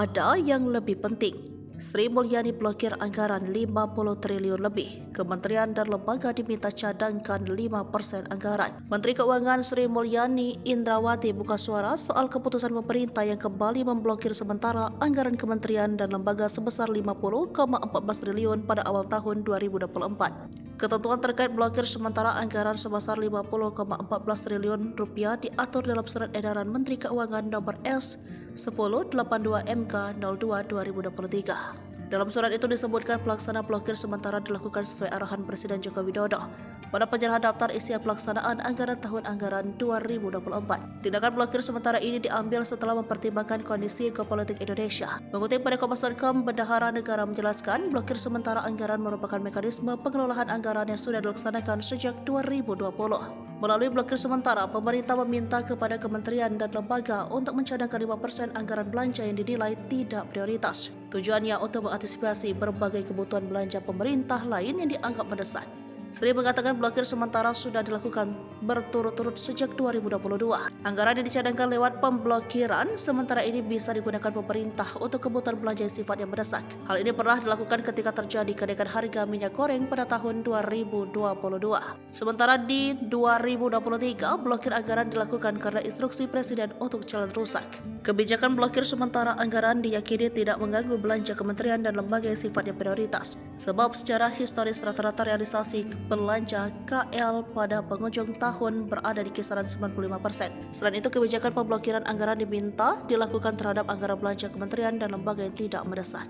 Ada yang lebih penting. Sri Mulyani blokir anggaran 50 triliun lebih. Kementerian dan lembaga diminta cadangkan 5% anggaran. Menteri Keuangan Sri Mulyani Indrawati buka suara soal keputusan pemerintah yang kembali memblokir sementara anggaran kementerian dan lembaga sebesar 50,14 triliun pada awal tahun 2024. Ketentuan terkait blokir sementara anggaran sebesar 50,14 triliun rupiah diatur dalam Surat Edaran Menteri Keuangan Nomor S1082 MK 02/2023. Dalam surat itu disebutkan pelaksana blokir sementara dilakukan sesuai arahan Presiden Joko Widodo pada penyerahan daftar isian pelaksanaan anggaran tahun anggaran 2024. Tindakan blokir sementara ini diambil setelah mempertimbangkan kondisi geopolitik Indonesia. Mengutip pada Kompas.com, Bendahara Negara menjelaskan blokir sementara anggaran merupakan mekanisme pengelolaan anggaran yang sudah dilaksanakan sejak 2020. Melalui blokir sementara, pemerintah meminta kepada kementerian dan lembaga untuk mencadangkan 5% anggaran belanja yang dinilai tidak prioritas. Tujuannya untuk mengantisipasi berbagai kebutuhan belanja pemerintah lain yang dianggap mendesak. Sri mengatakan blokir sementara sudah dilakukan berturut-turut sejak 2022. Anggaran yang dicadangkan lewat pemblokiran sementara ini bisa digunakan pemerintah untuk kebutuhan belanja yang sifatnya mendesak. Hal ini pernah dilakukan ketika terjadi kenaikan harga minyak goreng pada tahun 2022. Sementara di 2023, blokir anggaran dilakukan karena instruksi Presiden untuk jalan rusak. Kebijakan blokir sementara anggaran diyakini tidak mengganggu belanja kementerian dan lembaga yang sifatnya prioritas. Sebab secara historis rata-rata realisasi belanja KL pada penghujung tahun berada di kisaran 95%. Selain itu, kebijakan pemblokiran anggaran diminta dilakukan terhadap anggaran belanja kementerian dan lembaga yang tidak mendesak.